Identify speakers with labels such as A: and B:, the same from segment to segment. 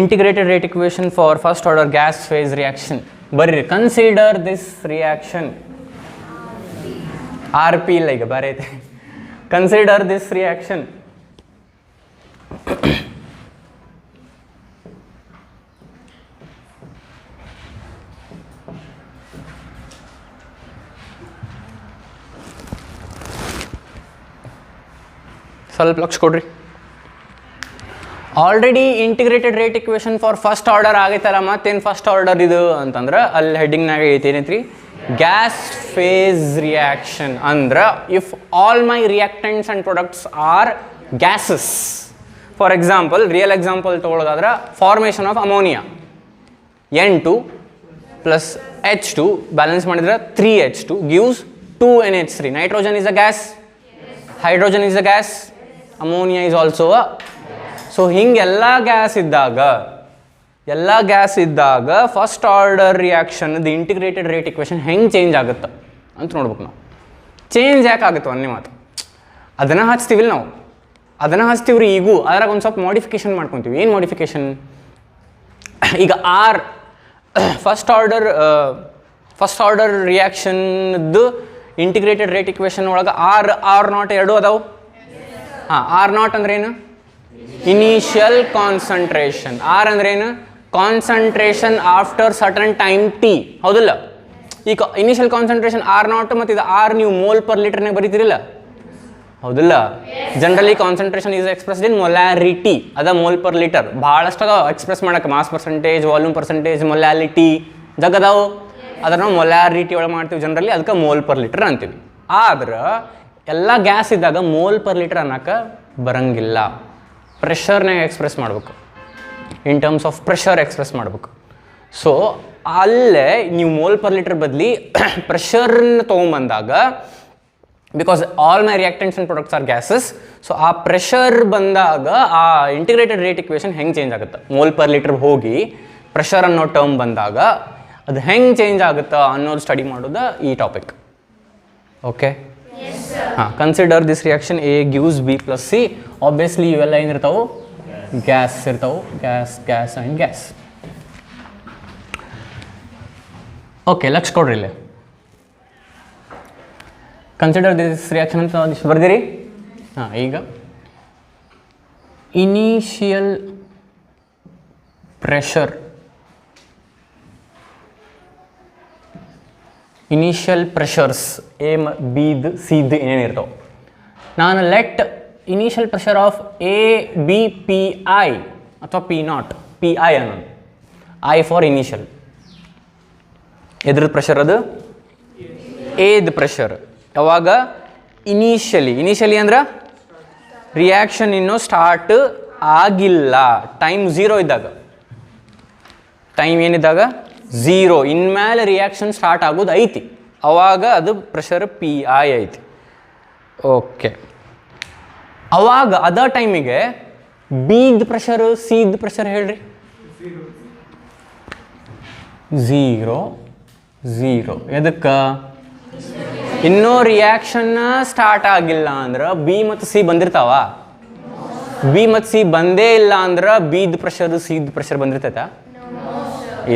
A: integrated rate equation for first order gas phase reaction. Barri consider this reaction. RP like barete. Consider this reaction. ಸ್ವಲ್ಪ ಲಕ್ಷ ಕೊಡ್ರಿ. Already integrated rate equation for first order ಆಗೈತಲ್ಲ, ಮತ್ತೇನು first order ಇದು ಅಂತಂದ್ರೆ ಅಲ್ಲಿ ಹೆಡ್ಡಿಂಗ್ನಾಗ ಐತಿ ಏನೈತ್ರಿ, ಗ್ಯಾಸ್ ಫೇಸ್ ರಿಯಾಕ್ಷನ್. ಅಂದ್ರೆ if all my reactants and products are gases. For example, real example ತೊಗೊಳೋದಾದ್ರೆ formation of ammonia, N2 plus H2 balance ಮಾಡಿದ್ರೆ 3H2 gives 2NH3. Nitrogen is a gas, hydrogen is a gas, ammonia is also a. So ಹಿಂಗೆಲ್ಲ gas ಇದ್ದಾಗ first order ರಿಯಾಕ್ಷನ್ದು integrated rate equation ಹೆಂಗೆ change ಆಗುತ್ತೆ ಅಂತ ನೋಡ್ಬೇಕು ನಾವು. ಚೇಂಜ್ ಯಾಕೆ ಆಗುತ್ತೆ ಅನ್ನೇ ಮಾತು, ಅದನ್ನು ಹಚ್ತೀವಿ ನಾವು, ಅದನ್ನು ಹಚ್ತೀವ್ರಿ ಈಗೂ. ಅದ್ರಾಗ ಒಂದು ಸ್ವಲ್ಪ ಮಾಡಿಫಿಕೇಶನ್ ಮಾಡ್ಕೊತೀವಿ. ಏನು ಮಾಡಿಫಿಕೇಶನ್? ಈಗ ಫಸ್ಟ್ ಆರ್ಡರ್ ರಿಯಾಕ್ಷನ್ದು ಇಂಟಿಗ್ರೇಟೆಡ್ ರೇಟ್ ಇಕ್ವೇಷನ್ ಒಳಗೆ R0 ಎರಡು ಅದಾವು. ಹಾಂ, R0 ಅಂದ್ರೆ ಏನು? Initial concentration. ಆರ್ ಅಂದ್ರೆ ಏನು? Concentration after certain time T. ಹೌದಲ್ಲ? ಈಗ ಇನಿಷಿಯಲ್ ಕಾನ್ಸಂಟ್ರೇಷನ್ R0 ಮತ್ತು ಇದು R ನೀವು ಮೋಲ್ ಪರ್ ಲೀಟರ್ನಾಗ ಬರೀತಿರಿಲ್ಲ, ಹೌದಲ್ಲ? Generally concentration is expressed in molarity, ಅದ ಮೋಲ್ ಪರ್ ಲೀಟರ್. ಭಾಳಷ್ಟು ಅದಾವ ಎಕ್ಸ್ಪ್ರೆಸ್ ಮಾಡೋಕೆ, mass percentage, volume percentage, molality ಜಗದಾವು. ಅದನ್ನು ನಾವು ಮೊಲಾರಿಟಿ ಒಳಗೆ ಮಾಡ್ತೀವಿ ಜನರಲಿ, ಅದಕ್ಕೆ ಮೋಲ್ ಪರ್ ಲೀಟರ್ ಅಂತೀವಿ. ಆದ್ರೆ ಎಲ್ಲ ಗ್ಯಾಸ್ ಇದ್ದಾಗ ಮೋಲ್ ಪರ್ ಲೀಟರ್ ಅನ್ನೋಕೆ ಬರಂಗಿಲ್ಲ. ಪ್ರೆಷರ್ನಾಗ ಎಕ್ಸ್ಪ್ರೆಸ್ ಮಾಡ್ಬೇಕು, in terms of pressure express ಮಾಡ್ಬೇಕು. ಸೊ ಅಲ್ಲೇ ನೀವು ಮೋಲ್ ಪರ್ ಲೀಟರ್ ಬದಲಿ ಪ್ರೆಷರ್ನ ತೊಗೊಂಬಂದಾಗ, because all my reactants and products are gases, so ಆ ಪ್ರೆಷರ್ ಬಂದಾಗ ಆ ಇಂಟಿಗ್ರೇಟೆಡ್ ರೇಟ್ ಇಕ್ವೇಷನ್ ಹೆಂಗೆ ಚೇಂಜ್ ಆಗುತ್ತೆ, ಮೋಲ್ ಪರ್ ಲೀಟರ್ ಹೋಗಿ ಪ್ರೆಷರ್ ಅನ್ನೋ ಟರ್ಮ್ ಬಂದಾಗ ಅದು ಹೆಂಗೆ ಚೇಂಜ್ ಆಗುತ್ತಾ ಅನ್ನೋದು ಸ್ಟಡಿ ಮಾಡೋದು ಈ ಟಾಪಿಕ್. ಓಕೆ, ಹಾಂ. Consider this reaction A gives B plus C. Obviously ಇವೆಲ್ಲ ಏನಿರ್ತಾವೆ? ಗ್ಯಾಸ್ ಇರ್ತಾವೆ. Gas and gas. ಓಕೆ, ಲಕ್ಷ ಕೊಡ್ರಿ ಇಲ್ಲಿ. ಕನ್ಸಿಡರ್ ದಿಸ್ ರಿಯಾಕ್ಷನ್ ಅಂತ ಒಂದಿಷ್ಟು ಬರ್ದಿರಿ. ಹಾಂ, ಈಗ initial pressure, initial pressures A, B, C ಏನೇನಿರ್ತಾವೆ, ನಾನು let initial pressure of A, B, PI ಅಥವಾ P0, PI ಅನ್ನೋದು. I for initial. ಎದ್ರದ್ದು ಪ್ರೆಷರ್? ಅದು Aದ ಪ್ರೆಷರ್. ಯಾವಾಗ? ಇನಿಷಿಯಲಿ ಅಂದ್ರೆ ರಿಯಾಕ್ಷನ್ ಇನ್ನೂ ಸ್ಟಾರ್ಟ್ ಆಗಿಲ್ಲ, ಟೈಮ್ 0 ಇದ್ದಾಗ. ಟೈಮ್ ಏನಿದ್ದಾಗ? 0. ಇನ್ಮೇಲೆ ರಿಯಾಕ್ಷನ್ ಸ್ಟಾರ್ಟ್ ಆಗೋದು ಐತಿ, ಅವಾಗ ಅದು ಪ್ರೆಷರ್ PI ಐತಿ. ಓಕೆ, ಅವಾಗ ಅದ ಟೈಮಿಗೆ ಬಿದ ಪ್ರೆಷರ್, ಸಿದ ಪ್ರೆಷರ್ ಹೇಳ್ರಿ. 0. ಎದಕ್ಕೆ? ಇನ್ನೂ ರಿಯಾಕ್ಷನ್ನ ಸ್ಟಾರ್ಟ್ ಆಗಿಲ್ಲ ಅಂದ್ರೆ ಬಿ ಮತ್ತು ಸಿ ಬಂದಿರ್ತಾವ. ಬಿ ಮತ್ತು ಸಿ ಬಂದೇ ಇಲ್ಲ ಅಂದ್ರೆ ಬಿದ ಪ್ರೆಷರ್, ಸಿದ ಪ್ರೆಷರ್ ಬಂದಿರ್ತೈತಾ?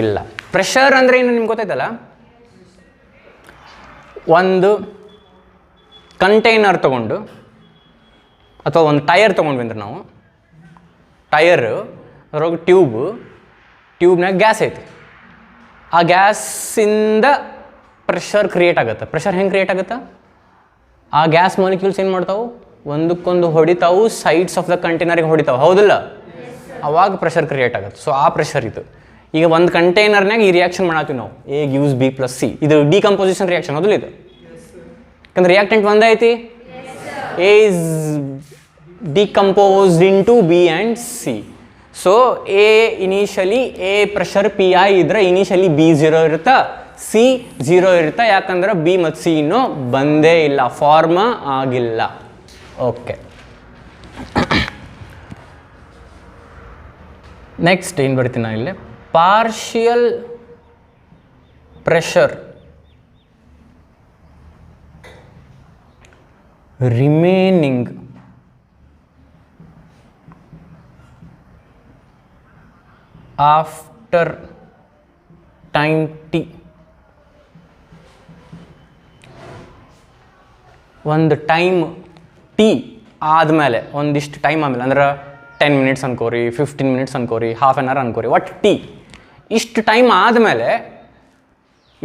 A: ಇಲ್ಲ. ಪ್ರೆಷರ್ ಅಂದರೆ ಏನು ನಿಮ್ಗೆ ಗೊತ್ತಾಯ್ತಲ್ಲ? ಒಂದು ಕಂಟೈನರ್ ತೊಗೊಂಡು ಅಥವಾ ಒಂದು ಟೈರ್ ತೊಗೊಂಡ್ವಿ ಅಂದ್ರೆ ನಾವು, ಟೈರ್ ಅದ್ರೊಳಗೆ ಟ್ಯೂಬ್ನಾಗ ಗ್ಯಾಸ್ ಐತಿ. ಆ ಗ್ಯಾಸಿಂದ ಪ್ರೆಷರ್ ಕ್ರಿಯೇಟ್ ಆಗುತ್ತೆ. ಪ್ರೆಷರ್ ಹೆಂಗೆ ಕ್ರಿಯೇಟ್ ಆಗುತ್ತೆ? ಆ ಗ್ಯಾಸ್ ಮಾಲಿಕ್ಯೂಲ್ಸ್ ಏನು ಮಾಡ್ತಾವೆ? ಒಂದಕ್ಕೊಂದು ಹೊಡಿತಾವು, ಸೈಡ್ಸ್ ಆಫ್ ದ ಕಂಟೈನರಿಗೆ ಹೊಡಿತಾವೆ, ಹೌದಿಲ್ಲ? ಅವಾಗ ಪ್ರೆಷರ್ ಕ್ರಿಯೇಟ್ ಆಗುತ್ತೆ. ಸೊ ಆ ಪ್ರೆಷರ್ ಇದು. ಈಗ ಒಂದು ಕಂಟೈನರ್ನಾಗ ಈ ರಿಯಾಕ್ಷನ್ ಮಾಡತ್ತೀವಿ ನಾವು, A gives B plus C. ಇದು ಡಿಕಂಪೋಸಿಷನ್ ರಿಯಾಕ್ಷನ್, ಹೌದಿಲ್ಲ? ಇದು ಯಾಕಂದ್ರೆ ರಿಯಾಕ್ಟೆಂಟ್ ಒಂದೇ ಐತಿ. A is decomposed into B and C. So initially A pressure PI ಇದ್ರೆ ಇನಿಷಿಯಲಿ B 0 ಇರುತ್ತೆ, C 0 ಇರುತ್ತೆ. ಯಾಕಂದ್ರೆ B ಮತ್ತು C ಇನ್ನೂ ಬಂದೇ ಇಲ್ಲ, ಫಾರ್ಮ್ ಆಗಿಲ್ಲ. ಓಕೆ, ನೆಕ್ಸ್ಟ್ ಏನು ಬರ್ತೀನಿ ನಾನು ಇಲ್ಲಿ? Partial pressure remaining after time T ಒಂದು ಟೈಮ್ ಟಿ ಆದಮೇಲೆ ಒಂದಿಷ್ಟು ಟೈಮ್ ಆದಮೇಲೆ ಅಂದ್ರೆ 10 ಮಿನಿಟ್ಸ್ ಅನ್ಕೋರಿ 15 ಮಿನಿಟ್ಸ್ ಅನ್ಕೋರಿ ಹಾಫ್ ಆನ್ ಅವರ್ ಅನ್ಕೋರಿ ಒಟ್ಟು ಟಿ ಇಷ್ಟು ಟೈಮ್ ಆದಮೇಲೆ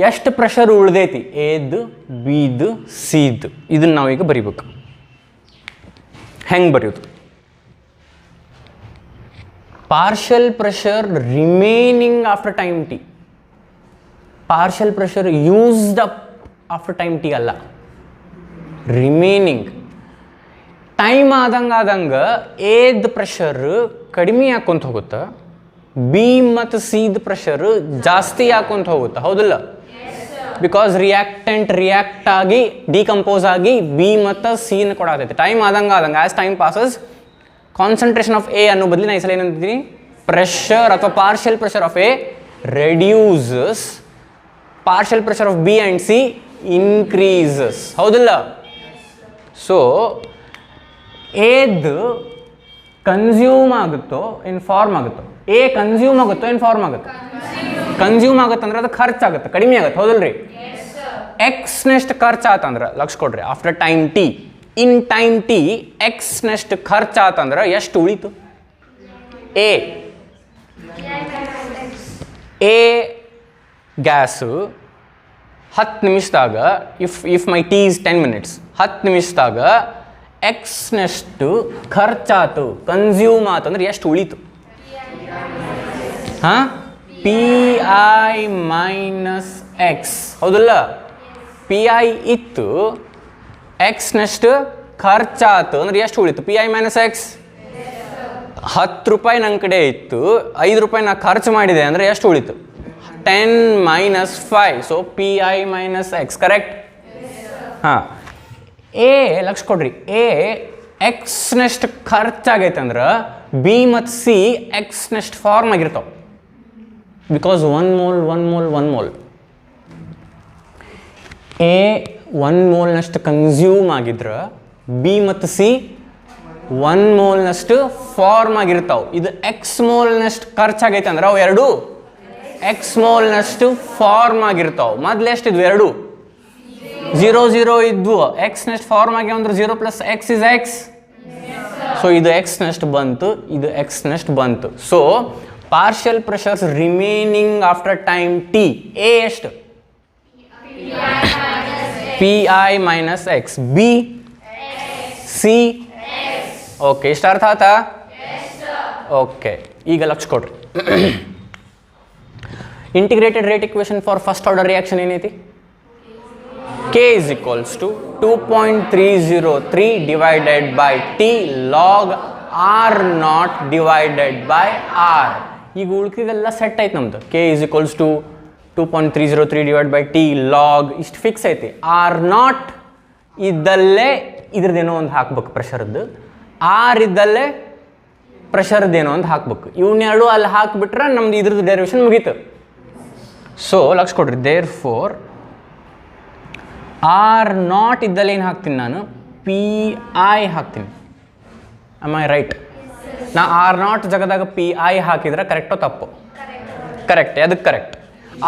A: ಎಷ್ಟು ಪ್ರೆಷರ್ ಉಳ್ದೈತಿ ಎದು ಬಿದು ಸಿದು ಇದನ್ನು ನಾವೀಗ ಬರಿಬೇಕು. ಹೆಂಗೆ ಬರೆಯೋದು? Partial pressure remaining after time T, partial pressure used up after time T ಅಲ್ಲ, ರಿಮೇನಿಂಗ್. ಟೈಮ್ ಆದಂಗೆ ಎದ್ ಪ್ರೆಷರ್ ಕಡಿಮೆ ಆಕೊಂತ ಹೋಗುತ್ತೆ, ಬಿ ಮತ್ತು ಸಿದ ಪ್ರೆಷರ್ ಜಾಸ್ತಿ ಆಕೊಂತ ಹೋಗುತ್ತೆ, ಹೌದಿಲ್ಲ? ಬಿಕಾಸ್ ರಿಯಾಕ್ಟೆಂಟ್ ರಿಯಾಕ್ಟ್ ಆಗಿ ಡಿಕಂಪೋಸ್ ಆಗಿ ಬಿ ಮತ್ತು ಸಿನ ಕೊಡಾತೈತಿ. ಟೈಮ್ ಆದಂಗೆ as time passes concentration of A ಅನ್ನೋ ಬದಲಿ ನಾ ಈ ಸಲ ಏನಂತೀನಿ, ಪ್ರೆಷರ್ ಅಥವಾ partial pressure of A reduces, partial pressure of B and C increases, ಹೌದಿಲ್ಲ? ಸೊ ಎದ್ ಕನ್ಸ್ಯೂಮ್ ಆಗುತ್ತೋ ಇನ್ಫಾರ್ಮ್ ಆಗುತ್ತೋ? ಎ ಕನ್ಸ್ಯೂಮ್ ಆಗುತ್ತೋ ಇನ್ಫಾರ್ಮ್ ಆಗುತ್ತೆ? ಕನ್ಸ್ಯೂಮ್ ಆಗುತ್ತೆ ಅಂದ್ರೆ ಅದು ಖರ್ಚಾಗುತ್ತೆ, ಕಡಿಮೆ ಆಗುತ್ತೆ, ಹೌದಲ್ರಿ? ಎಕ್ಸ್ ನೆಕ್ಸ್ಟ್ ಖರ್ಚಾತಂದ್ರೆ ಲಕ್ಷ ಕೊಡ್ರಿ, after time T in time T X next ಖರ್ಚಾತಂದ್ರೆ ಎಷ್ಟು ಉಳಿತು? ಎ ಗ್ಯಾಸು 10 ನಿಮಿಷದಾಗ if my T is 10 minutes 10 ನಿಮಿಷದಾಗ ಎಕ್ಸ್ ನೆಕ್ಸ್ಟು ಖರ್ಚಾತು ಕನ್ಸ್ಯೂಮ್ ಆತಂದ್ರೆ ಎಷ್ಟು ಉಳಿತು? ಹಾಂ, ಪಿ ಐ ಮೈನಸ್ ಎಕ್ಸ್, ಹೌದಲ್ಲ? ಪಿ ಐ ಇತ್ತು, ಎಕ್ಸ್ ನೆಕ್ಸ್ಟ್ ಖರ್ಚಾತು ಅಂದ್ರೆ ಎಷ್ಟು ಉಳಿತು? P I minus X. 10 ರೂಪಾಯಿ ನನ್ನ ಕಡೆ ಇತ್ತು, 5 ರೂಪಾಯಿ ನಾ ಖರ್ಚು ಮಾಡಿದೆ ಅಂದರೆ ಎಷ್ಟು ಉಳಿತು? 10 minus 5, so P I minus X, correct? ಹಾಂ, ಎ ಲಕ್ಷ ಕೊಡ್ರಿ, ಎ ಎಕ್ಸ್ ನೆಕ್ಸ್ಟ್ ಖರ್ಚಾಗೈತೆ ಅಂದ್ರೆ ಬಿ ಮತ್ತು ಸಿ ಎಕ್ಸ್ ನೆಕ್ಸ್ಟ್ ಫಾರ್ಮ್ ಆಗಿರ್ತಾವೆ, ಬಿಕಾಸ್ 1 ಮೋಲ್. ಎ 1 ಮೋಲ್ನಷ್ಟು ಕನ್ಸ್ಯೂಮ್ ಆಗಿದ್ರೆ ಬಿ ಮತ್ತು ಸಿ 1 ಮೋಲ್ನಷ್ಟು ಫಾರ್ಮ್ ಆಗಿರ್ತಾವೆ. ಇದು ಎಕ್ಸ್ ಮೋಲ್ನಷ್ಟು ಖರ್ಚಾಗೈತೆ ಅಂದ್ರೆ ಅವು ಎರಡು ಎಕ್ಸ್ ಮೋಲ್ನಷ್ಟು ಫಾರ್ಮ್ ಆಗಿರ್ತಾವೆ. ಮೊದಲು ಎಷ್ಟಿದ್ವು? ಎರಡು 0 ಇದ್ವು, ಎಕ್ಸ್ ನೆಕ್ಸ್ಟ್ ಫಾರ್ಮ್ ಆಗ್ಯಾವ ಅಂದ್ರೆ 0 + x is x. ಸೊ ಇದು ಎಕ್ಸ್ ನೆಕ್ಸ್ಟ್ ಬಂತು, ಇದು ಎಕ್ಸ್ ನೆಕ್ಸ್ಟ್ ಬಂತು. So partial pressures remaining after time T A ಎಷ್ಟು? P I minus X, B C. Okay, ಇಷ್ಟ ಅರ್ಥ ಆಯ್ತಾ? ಓಕೆ, ಈಗ ಲಕ್ಷ ಕೊಡ್ರಿ. Integrated rate equation for first order reaction ಏನೈತಿ? K is equals to 2.303 divided by T log R naught divided by R. ಈಗ ಉಳ್ಕಿದೆಲ್ಲ set ಐತೆ ನಮ್ದು. K is equals to 2.303 divided by T log ಇಷ್ಟು ಫಿಕ್ಸ್ ಐತಿ. R naught ಇದ್ದಲ್ಲೇ ಇದ್ರದ್ದೇನೋ ಒಂದು ಹಾಕ್ಬೇಕು ಪ್ರೆಷರ್ದು, R ಇದ್ದಲ್ಲೇ ಪ್ರೆಷರ್ದೇನೋ ಒಂದು ಹಾಕ್ಬೇಕು. ಇವನ್ನೆರಡು ಅಲ್ಲಿ ಹಾಕ್ಬಿಟ್ರೆ ನಮ್ದು ಇದ್ರದ್ದು ಡೆರಿವೇಷನ್ ಮುಗೀತು. ಸೊ ಲಕ್ಷ ಕೊಡ್ರಿ, ದೇರ್ ಫೋರ್ ಆರ್ ನಾಟ್ ಇದ್ದಲ್ಲಿ ಏನು ಹಾಕ್ತೀನಿ ನಾನು? ಪಿ ಐ ಹಾಕ್ತೀನಿ. Am I right? ನಾ ಆರ್ ನಾಟ್ ಜಾಗದಾಗ ಪಿ ಐ ಹಾಕಿದ್ರೆ ಕರೆಕ್ಟೋ ತಪ್ಪು? ಕರೆಕ್ಟ್. ಅದಕ್ಕೆ ಕರೆಕ್ಟ್.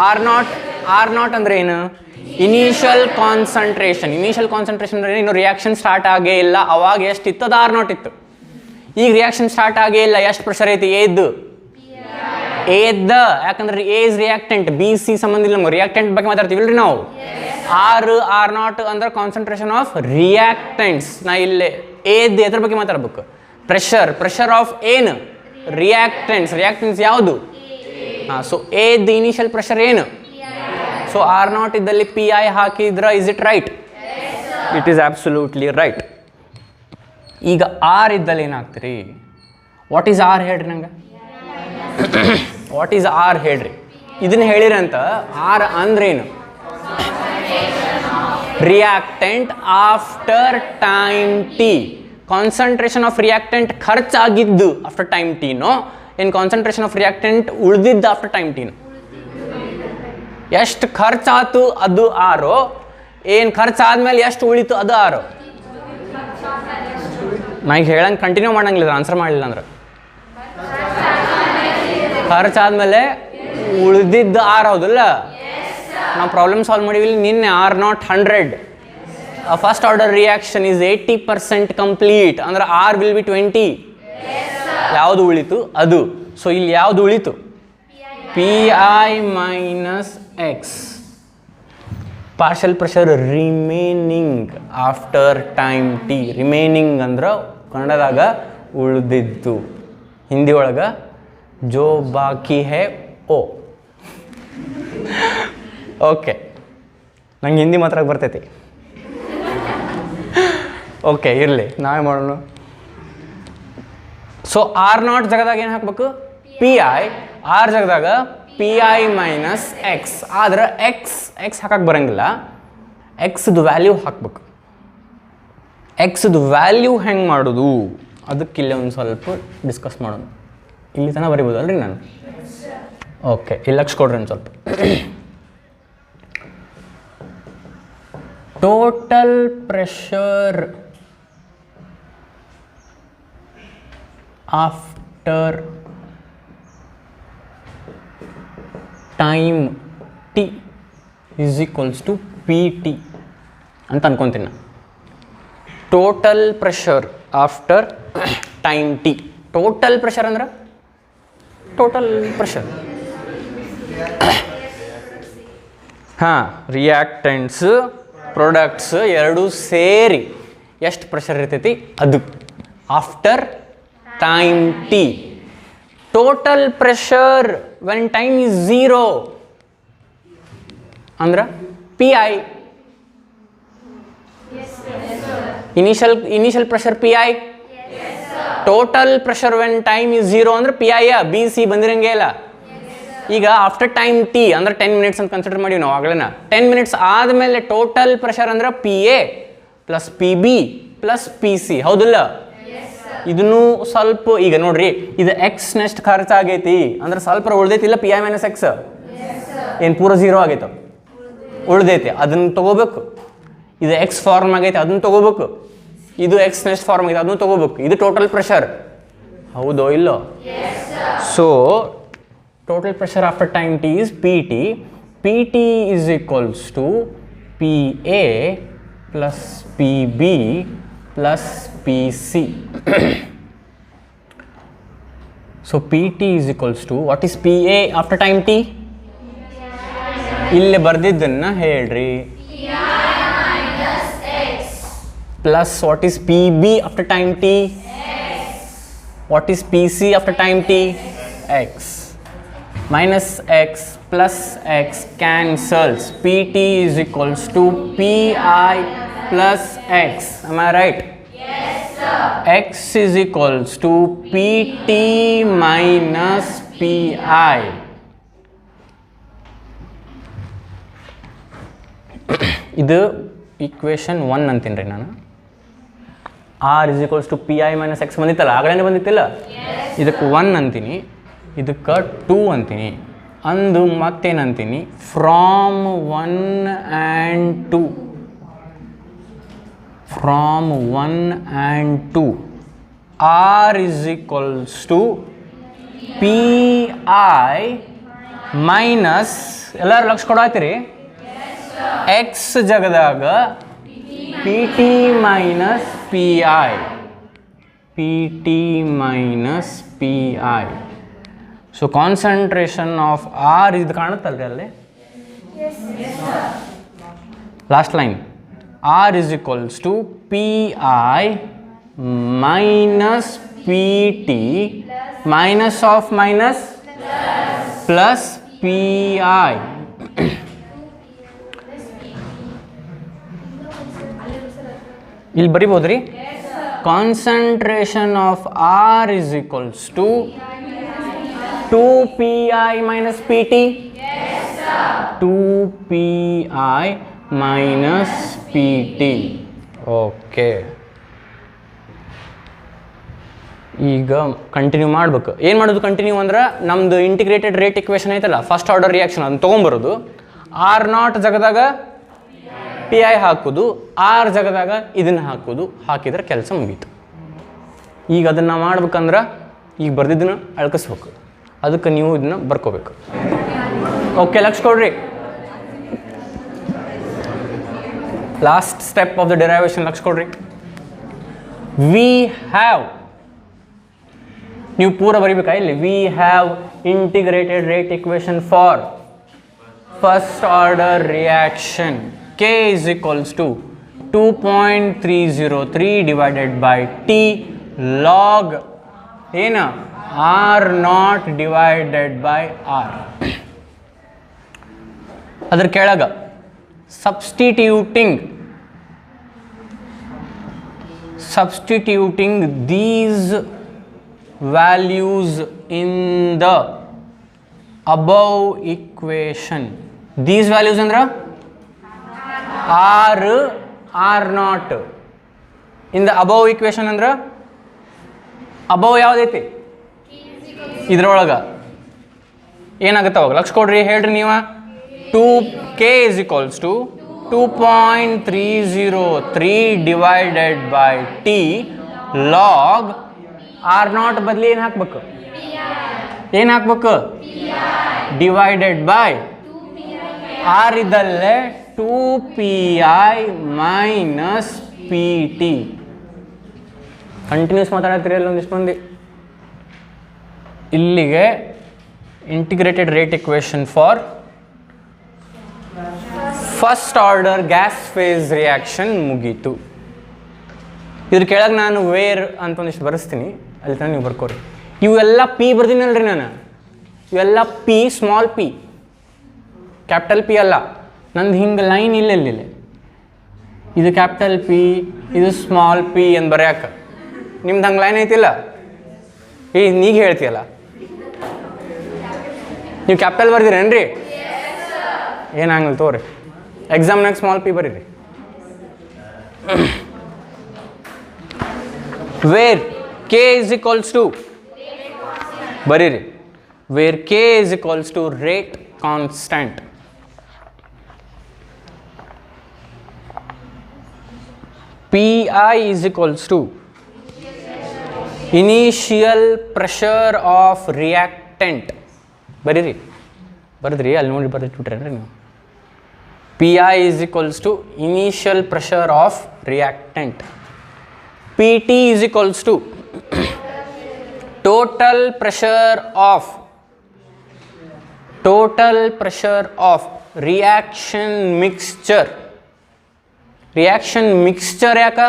A: ಆರ್ ನಾಟ್ ಅಂದ್ರೆ ಏನು? Initial concentration. ಇನಿಷಿಯಲ್ ಕಾನ್ಸಂಟ್ರೇಷನ್ ಅಂದ್ರೆ ಇನ್ನು ರಿಯಾಕ್ಷನ್ ಸ್ಟಾರ್ಟ್ ಆಗೇ ಇಲ್ಲ, ಅವಾಗ ಎಷ್ಟಿತ್ತು? ಅದು ಆರ್ ನಾಟ್ ಇತ್ತು. ಈಗ ರಿಯಾಕ್ಷನ್ ಸ್ಟಾರ್ಟ್ ಆಗೇ ಇಲ್ಲ, ಎಷ್ಟು ಪ್ರೆಷರ್ ಐತಿ? ಎದ್ದು ಯಾಕಂದ್ರೆ A is reactant, B C ಸಂಬಂಧ ಇಲ್ಲ. ನಮ್ಗೆ ರಿಯಾಕ್ಟೆಂಟ್ ಬಗ್ಗೆ ಮಾತಾಡ್ತೀವಿಲ್ರಿ ನಾವು. ಆರ್ ನಾಟ್ ಅಂದ್ರೆ ಕಾನ್ಸಂಟ್ರೇಷನ್ ಆಫ್ ರಿಯಾಕ್ಟೆಂಟ್ಸ್. ನಾ ಇಲ್ಲೇ ಎದ್ ಎದ್ರ ಬಗ್ಗೆ ಮಾತಾಡ್ಬೇಕು? ಪ್ರೆಷರ್ ಆಫ್ ಏನು? ರಿಯಾಕ್ಟೆಂಟ್ಸ್ ಯಾವುದು? ಹಾಂ, ಸೊ ಎದ್ ಇನಿಷಿಯಲ್ ಪ್ರೆಷರ್ ಏನು? ಸೊ ಆರ್ ನಾಟ್ ಇದ್ದಲ್ಲಿ ಪಿ ಐ ಹಾಕಿದ್ರೆ is it right? It is absolutely right. ಈಗ ಆರ್ ಇದ್ದಲ್ಲಿ ಏನಾಗ್ತೀರಿ? ವಾಟ್ ಈಸ್ ಆರ್ ಹೇಳ್ರಿ ನಂಗೆ? ವಾಟ್ ಈಸ್ ಆರ್ ಹೇಳ್ರಿ? ಇದನ್ನ ಹೇಳಿರಂತ. ಆರ್ ಅಂದ್ರೇನು? Reactant after time T. Concentration of reactant ಖರ್ಚಾಗಿದ್ದು ಆಫ್ಟರ್ ಟೈಮ್ ಟಿನೋ ಏನು ಕಾನ್ಸಂಟ್ರೇಷನ್ ಆಫ್ ರಿಯಾಕ್ಟೆಂಟ್ ಉಳಿದಿದ್ದು ಆಫ್ಟರ್ ಟೈಮ್ ಟಿನೋ? ಎಷ್ಟು ಖರ್ಚಾತು ಅದು ಆರೋ, ಏನು ಖರ್ಚಾದ್ಮೇಲೆ ಎಷ್ಟು ಉಳಿತು ಅದು ಆರೋ? ನಾ ಈಗ ಹೇಳಂಗೆ ಕಂಟಿನ್ಯೂ ಮಾಡಂಗಿಲ್ಲ, ಆನ್ಸರ್ ಮಾಡಲಿಲ್ಲ ಅಂದ್ರೆ ಖರ್ಚಾದ್ಮೇಲೆ ಉಳಿದಿದ್ದು ಆರ್ ಹೌದಲ್ಲ. ನಾವು ಪ್ರಾಬ್ಲಮ್ ಸಾಲ್ವ್ ಮಾಡಿವಿ ನಿನ್ನೆ R naught 100. First order reaction is 80% complete ಅಂದ್ರೆ ಆರ್ ವಿಲ್ ಬಿ 20. ಯಾವುದು ಉಳಿತು ಅದು. ಸೊ ಇಲ್ಲಿ ಯಾವುದು ಉಳಿತು? P I minus X. Partial pressure remaining after time T. Remaining ಅಂದ್ರೆ ಕನ್ನಡದಾಗ ಉಳಿದಿದ್ದು, ಹಿಂದಿ ಒಳಗೆ ಜೋ ಬಾಕಿ ಹೇ ಓ. ಓಕೆ, ನಂಗೆ ಹಿಂದಿ ಮಾತ್ರ ಬರ್ತೈತಿ. ಓಕೆ ಇರಲಿ, ನಾವೇ ಮಾಡೋಣ. ಸೊ ಆರ್ ನಾಟ್ ಜಾಗದಾಗ ಏನು ಹಾಕ್ಬೇಕು? P I. ಆರ್ ಜಾಗದಾಗ ಪಿ ಐ ಮೈನಸ್ ಎಕ್ಸ್. ಆದ್ರೆ ಎಕ್ಸ್ ಹಾಕಕ್ಕೆ ಬರೋಂಗಿಲ್ಲ, ಎಕ್ಸ್ದು ವ್ಯಾಲ್ಯೂ ಹಾಕ್ಬೇಕು. ಎಕ್ಸ್ದು ವ್ಯಾಲ್ಯೂ ಹೆಂಗೆ ಮಾಡೋದು ಅದಕ್ಕಿಲ್ಲೇ ಒಂದು ಸ್ವಲ್ಪ ಡಿಸ್ಕಸ್ ಮಾಡೋಣ. ಇಲ್ಲಿ ತನಕ ಬರಿಬೋದಲ್ರಿ ನಾನು? ಓಕೆ, ಇಲ್ಲಿ ಲಕ್ಷ ಕೊಡ್ರಿ ಒಂದು ಸ್ವಲ್ಪ. Total pressure after time T is equals to P T ಅಂತ ಅನ್ಕೊತೀನಿ ನಾನು. Total pressure after time T. Total pressure ಅಂದ್ರೆ ಟೋಟಲ್ ಪ್ರೆಷರ್. ಹಾಂ, ರಿಯಾಕ್ಟೆಂಟ್ಸ್ ಪ್ರಾಡಕ್ಟ್ಸ್ ಎರಡೂ ಸೇರಿ ಎಷ್ಟು ಪ್ರೆಷರ್ ಇರ್ತೈತಿ ಅದು after time T. Total pressure when time is 0 ಅಂದ್ರೆ P I. Initial pressure P I. Total pressure when time is 0 ಅಂದ್ರೆ P I. B C ಬಂದಿರಂಗೆ ಇಲ್ಲ. ಈಗ ಆಫ್ಟರ್ ಟೈಮ್ ಟಿ ಅಂದ್ರೆ 10 ಮಿನಿಟ್ಸ್ ಅಂತ ಕನ್ಸಿಡರ್ ಮಾಡೀವಿ ನಾವು ಆಗಲೇನ. 10 ಮಿನಿಟ್ಸ್ ಆದಮೇಲೆ ಟೋಟಲ್ ಪ್ರೆಷರ್ ಅಂದ್ರೆ P A plus P B plus P C. ಹೌದಿಲ್ಲ? ಇದನ್ನು ಸ್ವಲ್ಪ ಈಗ ನೋಡ್ರಿ, ಇದು ಎಕ್ಸ್ ನೆಕ್ಸ್ಟ್ ಖರ್ಚಾಗೈತಿ ಅಂದ್ರೆ ಸ್ವಲ್ಪ ಉಳ್ದೈತಿಲ್ಲ. ಪಿ ಐ ಮೈನಸ್ ಎಕ್ಸ್ ಏನು ಪೂರ 0 ಆಗೈತೆ? ಉಳ್ದೈತಿ, ಅದನ್ನು ತೊಗೋಬೇಕು. ಇದು ಎಕ್ಸ್ ಫಾರ್ಮ್ ಆಗೈತೆ, ಅದನ್ನು ತೊಗೋಬೇಕು. ಇದು ಎಕ್ಸ್ ನೆಕ್ಸ್ಟ್ ಫಾರ್ಮ್ ಆಗೈತೆ, ಅದನ್ನು ತೊಗೋಬೇಕು. ಇದು ಟೋಟಲ್ ಪ್ರೆಷರ್. ಹೌದೋ ಇಲ್ಲೋ? So total pressure after time T is P T. P T is equals to P A plus P B plus P C. So P T is equals to what is P A after time T? ಇಲ್ಲಿ ಬರ್ದಿದ್ದನ್ನು ಹೇಳ್ರಿ. Plus what is P B after time T? What is P C after time T? X. Minus x plus x cancels. Pt is equals to Pi plus x. Am I right?
B: Yes, sir.
A: X is equals to Pt minus Pi. ಇದು equation 1 ಅಂತೀನಿ ರೀ ನಾನು. R is equals to P I minus X ಬಂದಿತ್ತಲ್ಲ, ಆಗಲೇ ಬಂದಿತ್ತಿಲ್ಲ. ಇದಕ್ಕೆ 1 ಅಂತೀನಿ, ಇದಕ್ಕೆ 2 ಅಂತೀನಿ. ಅಂದು ಮತ್ತೇನಂತೀನಿ? From 1 and 2. From 1 and 2 R is equals to P I minus, ಎಲ್ಲರೂ ಲಕ್ಷ ಕೊಡಾತೀರಿ, ಎಕ್ಸ್ ಜಗದಾಗ P T minus P I. P T minus P I. So concentration of R ಇದು ಕಾಣುತ್ತಲ್ರಿ ಅಲ್ಲಿ? Last line. R is equals to P I minus P T minus of minus plus P I. ಇಲ್ಲಿ ಬರಿಬೋದ್ರಿ? Concentration of R is equals to 2pi minus pt?
B: Yes, sir.
A: 2pi minus pt. Okay, ಈಗ continue ಮಾಡ್ಬೇಕು. ಏನು ಮಾಡೋದು continue ಅಂದ್ರೆ ನಮ್ಮದು integrated rate equation ಐತಲ್ಲ, first order reaction, ಅದನ್ನು ತೊಗೊಂಬರೋದು. ಆರ್ ನಾಟ್ ಜಗದಾಗ ಪಿ ಐ ಹಾಕೋದು, ಆರ್ ಜಗದಾಗ ಇದನ್ನು ಹಾಕೋದು. ಹಾಕಿದ್ರೆ ಕೆಲಸ ಮುಗೀತು. ಈಗ ಅದನ್ನು ಮಾಡ್ಬೇಕಂದ್ರೆ ಈಗ ಬರ್ದಿದ್ದನ್ನು ಅಳ್ಕಿಸ್ಬೇಕು. ಅದಕ್ಕೆ ನೀವು ಇದನ್ನ ಬರ್ಕೋಬೇಕು. ಓಕೆ, ಲಕ್ಷ ಕೊಡ್ರಿ. Last step of the derivation ಲಕ್ಷ ಕೊಡ್ರಿ. ವಿ ಹ್ಯಾವ್, ನೀವು ಪೂರ ಬರಿಬೇಕಾ ಇಲ್ಲಿ? We have integrated rate equation for first order reaction K is equals to 2.303 divided by T log ಏನು R naught divided by R. ಅದ್ರ ಕೆಳಗ substituting these values in the above equation. These values andra r not in the above equation andra above ಯಾವ್ದೈತಿ ಇದ್ರೊಳಗ ಏನಾಗುತ್ತೆ ಅವಾಗ ಲಕ್ಷ ಕೊಡ್ರಿ, ಹೇಳ್ರಿ ನೀವ. 2k is equals to 2.303 divided by t log r naught ಬದಲಿ ಏನು ಹಾಕ್ಬೇಕು? ಏನು ಹಾಕ್ಬೇಕು? ಡಿವೈಡೆಡ್ ಬೈ ಆರ್ ಇದಲ್ಲೇ 2pi minus P T. Continuous ಮಾತಾಡತ್ತೀರಿ ಅಲ್ಲಿ ಒಂದಿಷ್ಟು ಮಂದಿ. ಇಲ್ಲಿಗೆ integrated rate equation for first order gas phase reaction ಮುಗೀತು. ಇದ್ರ ಕೆಳಗೆ ನಾನು ವೇರ್ ಅಂತ ಒಂದಿಷ್ಟು ಬರೆಸ್ತೀನಿ, ಅಲ್ಲಿ ತನಕ ನೀವು ಬರ್ಕೋರಿ. ಇವೆಲ್ಲ ಪಿ ಬರ್ತೀನಲ್ರಿ ನಾನು, ಇವೆಲ್ಲ P, small P, capital P ಅಲ್ಲ. ನಂದು ಹಿಂಗೆ ಲೈನ್ ಇಲ್ಲೆಲ್ಲಿಲ್ಲ, ಇದು ಕ್ಯಾಪಿಟಲ್ ಪಿ, ಇದು ಸ್ಮಾಲ್ ಪಿ ಅಂತ ಬರ್ಯಾಕ. ನಿಮ್ದು ಹಂಗೆ ಲೈನ್ ಐತಿಲ್ಲ, ನೀಗ ಹೇಳ್ತೀಯಲ್ಲ. ನೀವು ಕ್ಯಾಪಿಟಲ್ ಬರ್ದಿರೇನ್ರಿ? ಏನಾಗಲ್ಲ ತೋರಿ, ಎಕ್ಸಾಮ್ನಾಗ ಸ್ಮಾಲ್ ಪಿ ಬರೀರಿ. Where K is equals to ಬರೀರಿ, where K is equals to rate constant. P I is equals to initial pressure of reactant. ಬರೀರಿ, ಬರೆದ್ರಿ ಅಲ್ಲಿ ನೋಡಿ ಬರೆದಿಟ್ಬಿಟ್ರೇನ್ರಿ ನೀವು. P I is equals to initial pressure of reactant. P T is equals to total pressure of reaction mixture. Reaction mixture ಯಾಕ?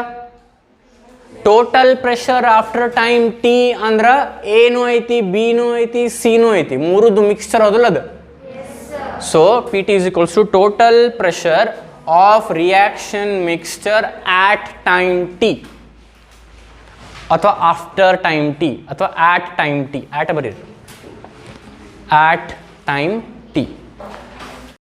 A: Total pressure after time T ಅಂದ್ರೆ ಎನೂ ಐತಿ, ಬಿನೂ ಐತಿ, ಸಿನೂ ಐತಿ, ಮೂರದ್ದು ಮಿಕ್ಸ್ಚರ್ ಅದಲ್ಲ ಅದು. So P T is equals to total pressure of reaction mixture at time T, ಅಥವಾ after time T, ಅಥವಾ ಆಟ್ ಟೈಮ್ ಟಿ. ಆಟ್ ಬರೀರಿ, ಆಟ್ ಟೈಮ್ ಟಿ.